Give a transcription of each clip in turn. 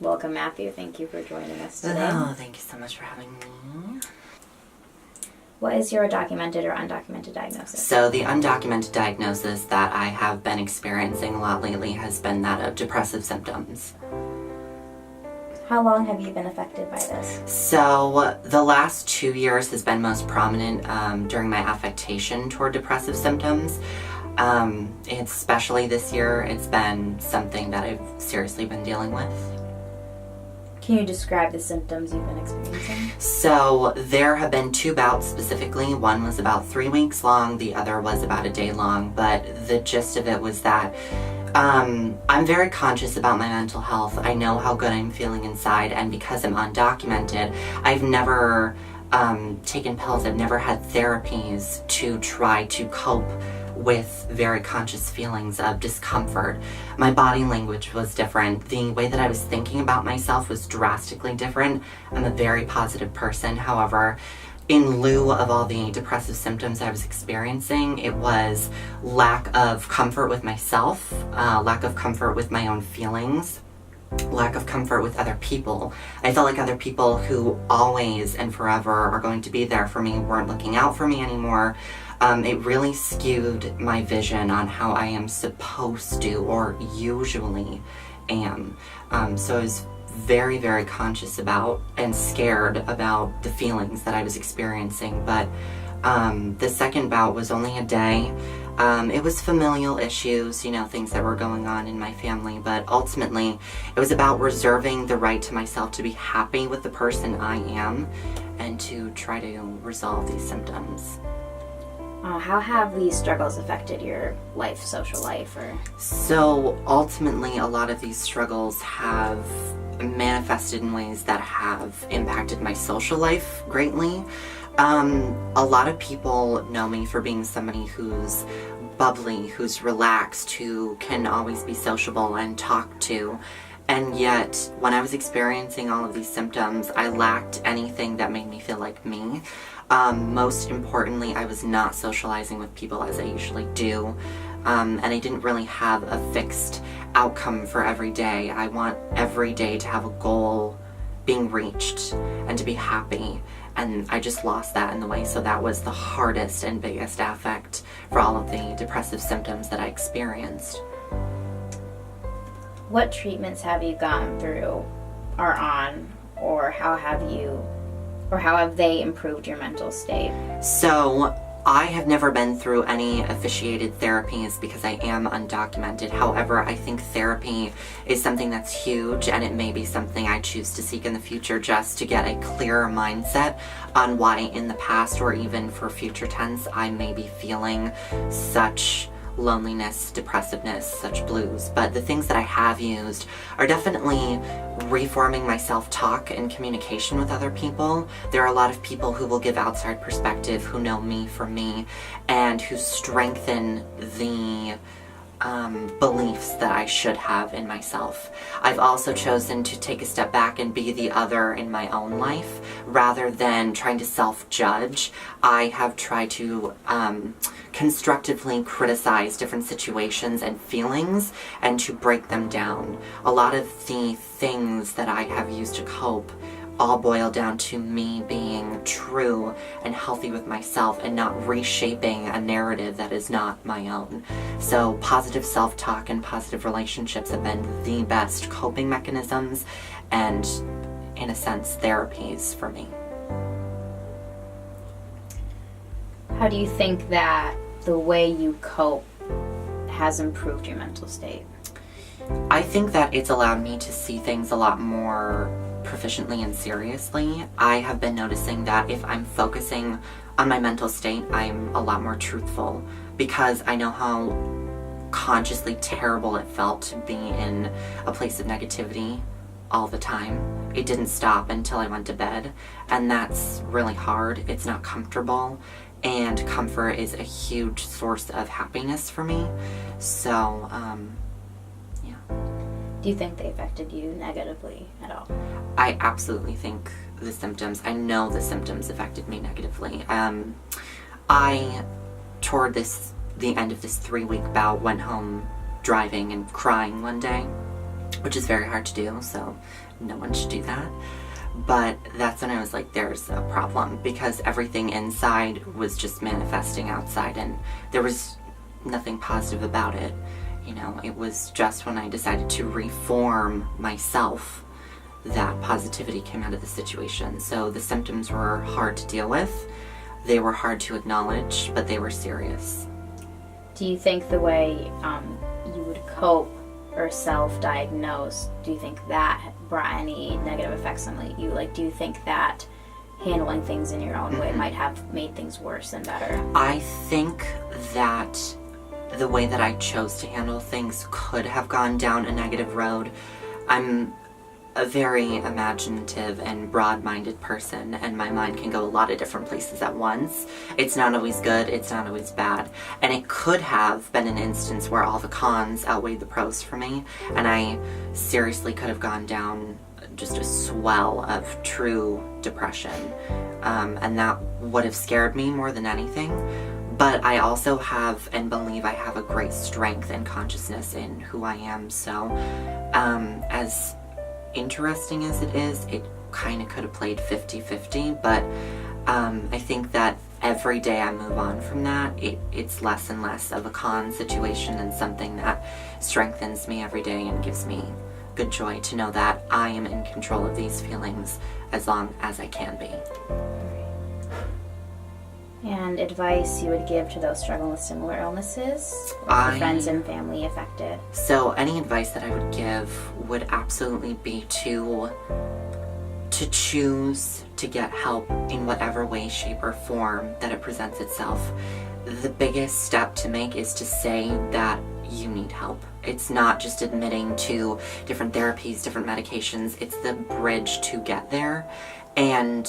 Welcome, Matthew. Thank you for joining us today. Oh, thank you so much for having me. What is your documented or undocumented diagnosis? So the undocumented diagnosis that I have been experiencing a lot lately has been that of depressive symptoms. How long have you been affected by this? So the last 2 years has been most prominent during my affectation toward depressive symptoms. Especially this year, it's been something that I've seriously been dealing with. Can you describe the symptoms you've been experiencing? So there have been 2 bouts specifically. One was about 3 weeks long, the other was about a day long, but the gist of it was that I'm very conscious about my mental health. I know how good I'm feeling inside, and because I'm undocumented, I've never taken pills. I've never had therapies to try to cope with very conscious feelings of discomfort. My body language was different. The way that I was thinking about myself was drastically different. I'm a very positive person. However, in lieu of all the depressive symptoms I was experiencing, it was lack of comfort with myself, lack of comfort with my own feelings, lack of comfort with other people. I felt like other people who always and forever are going to be there for me weren't looking out for me anymore. It really skewed my vision on how I am supposed to or usually am. So I was very, very conscious about and scared about the feelings that I was experiencing. But the second bout was only a day. It was familial issues, things that were going on in my family, but ultimately it was about reserving the right to myself to be happy with the person I am and to try to resolve these symptoms. How have these struggles affected your life, social life, or? So ultimately, a lot of these struggles have manifested in ways that have impacted my social life greatly. A lot of people know me for being somebody who's bubbly, who's relaxed, who can always be sociable and talk to. And yet, when I was experiencing all of these symptoms, I lacked anything that made me feel like me. Most importantly, I was not socializing with people as I usually do. And I didn't really have a fixed outcome for every day. I want every day to have a goal being reached and to be happy. And I just lost that in the way. So that was the hardest and biggest affect for all of the depressive symptoms that I experienced. What treatments have you gone through, are on, or how have they improved your mental state? So I have never been through any officiated therapies because I am undocumented. However, I think therapy is something that's huge, and it may be something I choose to seek in the future just to get a clearer mindset on why in the past or even for future tense I may be feeling such loneliness, depressiveness, such blues. But the things that I have used are definitely reforming my self-talk and communication with other people. There are a lot of people who will give outside perspective, who know me for me, and who strengthen the beliefs that I should have in myself. I've also chosen to take a step back and be the other in my own life rather than trying to self-judge. I have tried to constructively criticize different situations and feelings and to break them down. A lot of the things that I have used to cope all boil down to me being true and healthy with myself and not reshaping a narrative that is not my own. So positive self-talk and positive relationships have been the best coping mechanisms and, in a sense, therapies for me. How do you think that the way you cope has improved your mental state? I think that it's allowed me to see things a lot more proficiently and seriously. I have been noticing that if I'm focusing on my mental state, I'm a lot more truthful because I know how consciously terrible it felt to be in a place of negativity all the time. It didn't stop until I went to bed, and that's really hard. It's not comfortable, and comfort is a huge source of happiness for me. So, yeah. Do you think they affected you negatively at all? I absolutely think I know the symptoms affected me negatively. Toward the end of this 3-week bout, went home driving and crying one day. which is very hard to do, so no one should do that. But that's when I was like, there's a problem, because everything inside was just manifesting outside, and there was nothing positive about it. You know, it was just when I decided to reform myself that positivity came out of the situation. So the symptoms were hard to deal with. They were hard to acknowledge, but they were serious. Do you think the way you would cope or self-diagnose, do you think that brought any negative effects on you? Like, do you think that handling things in your own way might have made things worse and better? I think that the way that I chose to handle things could have gone down a negative road. I'm a very imaginative and broad-minded person, and my mind can go a lot of different places at once. It's not always good, it's not always bad. And it could have been an instance where all the cons outweighed the pros for me, and I seriously could have gone down just a swell of true depression. And that would have scared me more than anything. But I also have and believe I have a great strength and consciousness in who I am. So as interesting as it is, it kind of could have played 50-50, but I think that every day I move on from that, it's less and less of a con situation and something that strengthens me every day and gives me good joy to know that I am in control of these feelings as long as I can be. And advice you would give to those struggling with similar illnesses, or for friends and family affected? So any advice that I would give would absolutely be to choose to get help in whatever way, shape, or form that it presents itself. The biggest step to make is to say that you need help. It's not just admitting to different therapies, different medications. It's the bridge to get there. And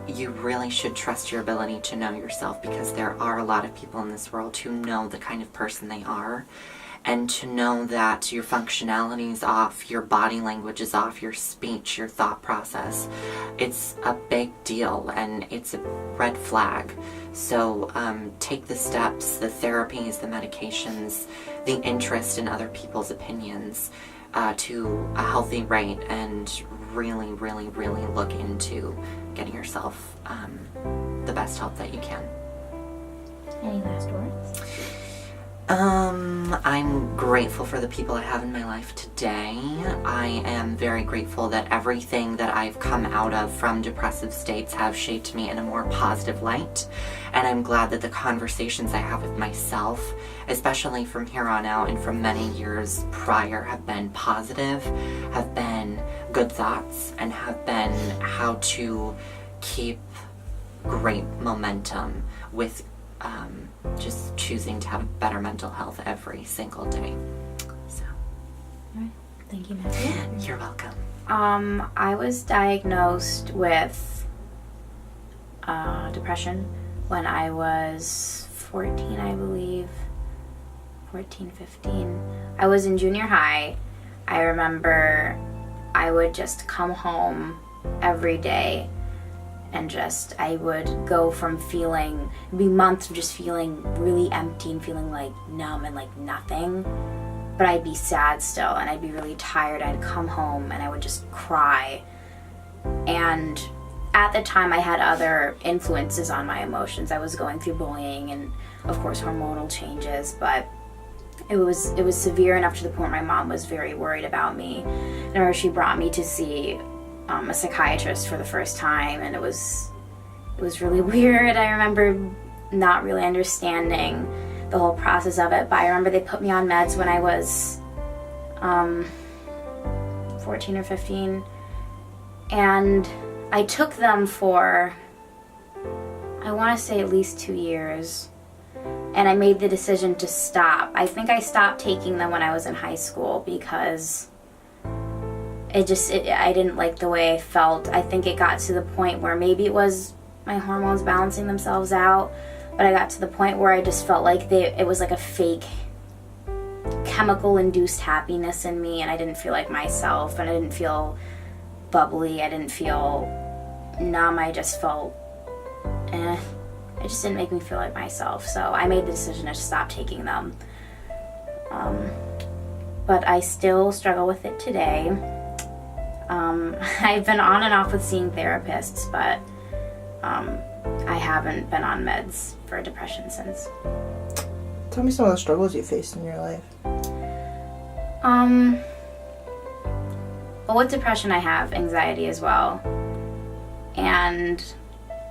you really should trust your ability to know yourself, because there are a lot of people in this world who know the kind of person they are, and to know that your functionality is off, your body language is off, your speech, your thought process. It's a big deal, and it's a red flag. So take the steps, the therapies, the medications, the interest in other people's opinions to a healthy rate, and really, really, really look into getting yourself the best help that you can. Any last words? I'm grateful for the people I have in my life today. I am very grateful that everything that I've come out of from depressive states have shaped me in a more positive light. And I'm glad that the conversations I have with myself, especially from here on out and from many years prior, have been positive, have been good thoughts, and have been how to keep great momentum with just choosing to have better mental health every single day. So, all right. Thank you, Matthew. You're welcome. I was diagnosed with depression when I was 14, I believe. 14, 15. I was in junior high. I remember I would just come home every day, and I would go from be months of just feeling really empty and feeling like numb and like nothing, but I'd be sad still, and I'd be really tired. I'd come home and I would just cry. And at the time I had other influences on my emotions. I was going through bullying and of course hormonal changes, but it was severe enough to the point my mom was very worried about me. I remember she brought me to see a psychiatrist for the first time, and it was really weird. I remember not really understanding the whole process of it, but I remember they put me on meds when I was 14 or 15, and I took them for, I want to say, at least 2 years, and I made the decision to stop. I think I stopped taking them when I was in high school because I didn't like the way I felt. I think it got to the point where maybe it was my hormones balancing themselves out, but I got to the point where I just felt like it was like a fake chemical-induced happiness in me, and I didn't feel like myself, and I didn't feel bubbly, I didn't feel numb, I just felt it just didn't make me feel like myself. So I made the decision to stop taking them. but I still struggle with it today. I've been on and off with seeing therapists, but I haven't been on meds for depression since. Tell me some of the struggles you faced in your life. Well, with depression, I have anxiety as well. And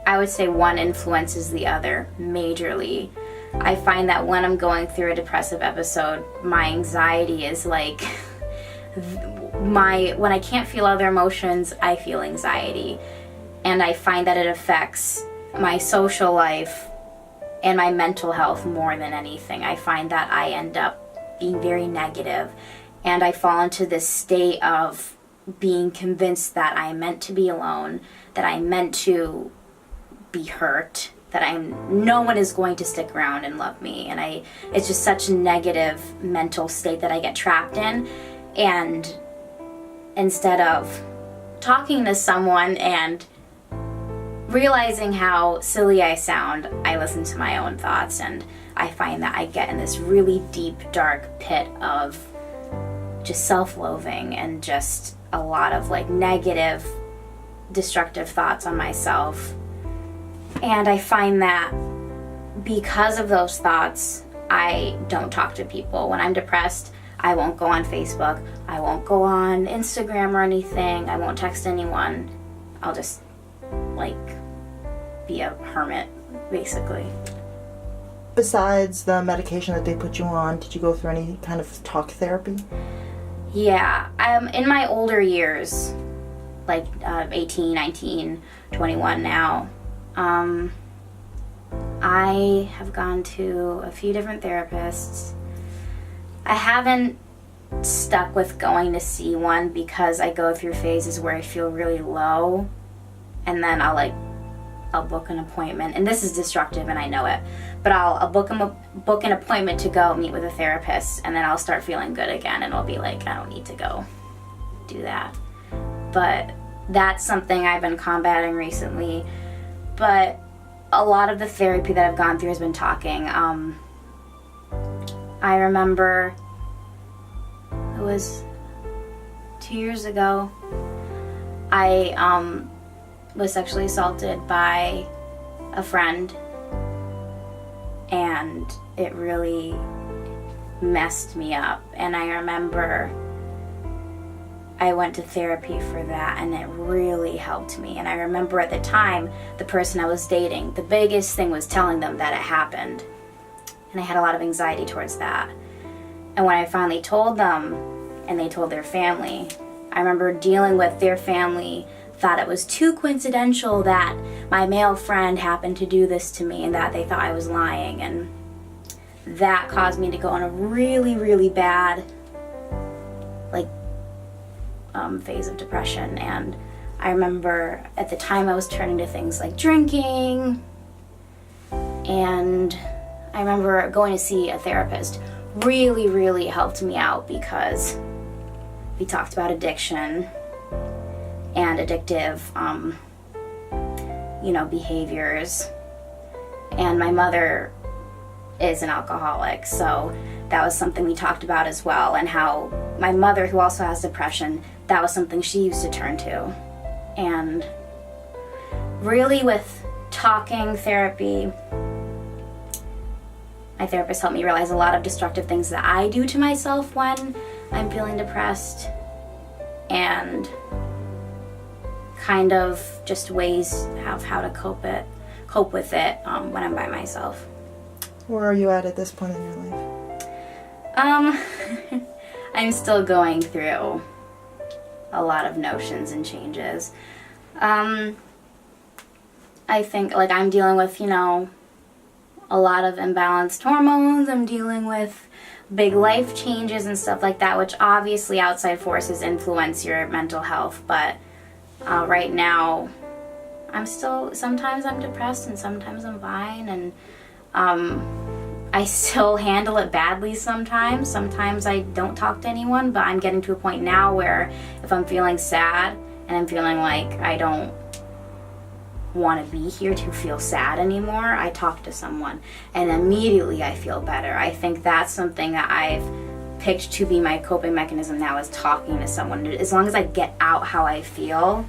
I would say one influences the other majorly. I find that when I'm going through a depressive episode, my anxiety is like, when I can't feel other emotions, I feel anxiety. And I find that it affects my social life and my mental health more than anything. I find that I end up being very negative, and I fall into this state of being convinced that I'm meant to be alone, that I'm meant to be hurt, that no one is going to stick around and love me. And it's just such a negative mental state that I get trapped in. And instead of talking to someone and realizing how silly I sound, I listen to my own thoughts, and I find that I get in this really deep, dark pit of just self-loathing and just a lot of like negative, destructive thoughts on myself. And I find that because of those thoughts, I don't talk to people. When I'm depressed, I won't go on Facebook, I won't go on Instagram or anything, I won't text anyone. I'll just like be a hermit, basically. Besides the medication that they put you on, did you go through any kind of talk therapy? Yeah, in my older years, like 18, 19, 21 now, I have gone to a few different therapists. I haven't stuck with going to see one because I go through phases where I feel really low, and then I'll book an appointment, and this is destructive and I know it, but I'll book an appointment to go meet with a therapist, and then I'll start feeling good again, and I'll be like, I don't need to go do that. But that's something I've been combating recently. But a lot of the therapy that I've gone through has been talking. I remember it was 2 years ago, I was sexually assaulted by a friend, and it really messed me up. And I remember I went to therapy for that, and it really helped me. And I remember at the time, the person I was dating, the biggest thing was telling them that it happened. And I had a lot of anxiety towards that. And when I finally told them, and they told their family, I remember dealing with their family thought it was too coincidental that my male friend happened to do this to me, and that they thought I was lying. And that caused me to go on a really, really bad phase of depression. And I remember at the time I was turning to things like drinking, and I remember going to see a therapist really, really helped me out because we talked about addiction and addictive behaviors. And my mother is an alcoholic, so that was something we talked about as well, and how my mother, who also has depression, that was something she used to turn to. And really with talking therapy, my therapist helped me realize a lot of destructive things that I do to myself when I'm feeling depressed, and kind of just ways of how to cope with it when I'm by myself. Where are you at this point in your life? I'm still going through a lot of notions and changes. I think I'm dealing with, a lot of imbalanced hormones. I'm dealing with big life changes and stuff like that, which obviously outside forces influence your mental health. But right now, sometimes I'm depressed and sometimes I'm fine, and I still handle it badly sometimes. Sometimes I don't talk to anyone, but I'm getting to a point now where if I'm feeling sad and I'm feeling like I don't want to be here to feel sad anymore, I talk to someone and immediately I feel better. I think that's something that I've picked to be my coping mechanism now is talking to someone. As long as I get out how I feel,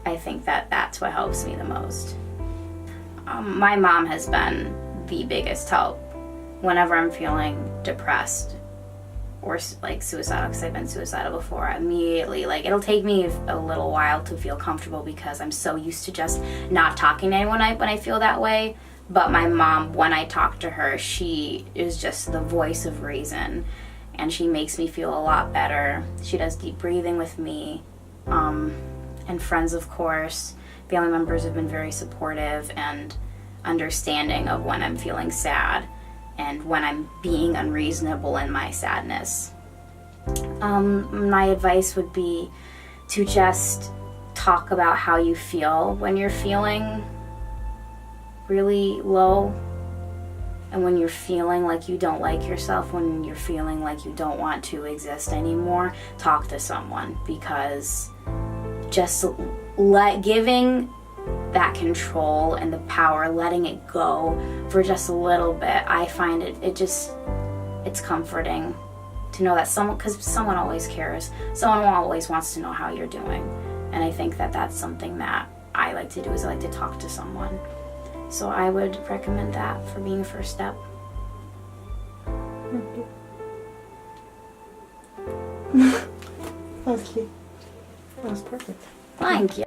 I think that that's what helps me the most. My mom has been the biggest help whenever I'm feeling depressed or like suicidal, because I've been suicidal before. Immediately, like, it'll take me a little while to feel comfortable because I'm so used to just not talking to anyone when I feel that way. But my mom, when I talk to her, she is just the voice of reason, and she makes me feel a lot better. She does deep breathing with me, and friends, of course. Family members have been very supportive and understanding of when I'm feeling sad and when I'm being unreasonable in my sadness. My advice would be to just talk about how you feel when you're feeling really low, and when you're feeling like you don't like yourself, when you're feeling like you don't want to exist anymore. Talk to someone, because just giving that control and the power, letting it go for just a little bit, I find it's comforting to know that because someone always cares. Someone always wants to know how you're doing. And I think that that's something that I like to do, is I like to talk to someone. So I would recommend that for being a first step. That was cute. That was perfect. Thank you.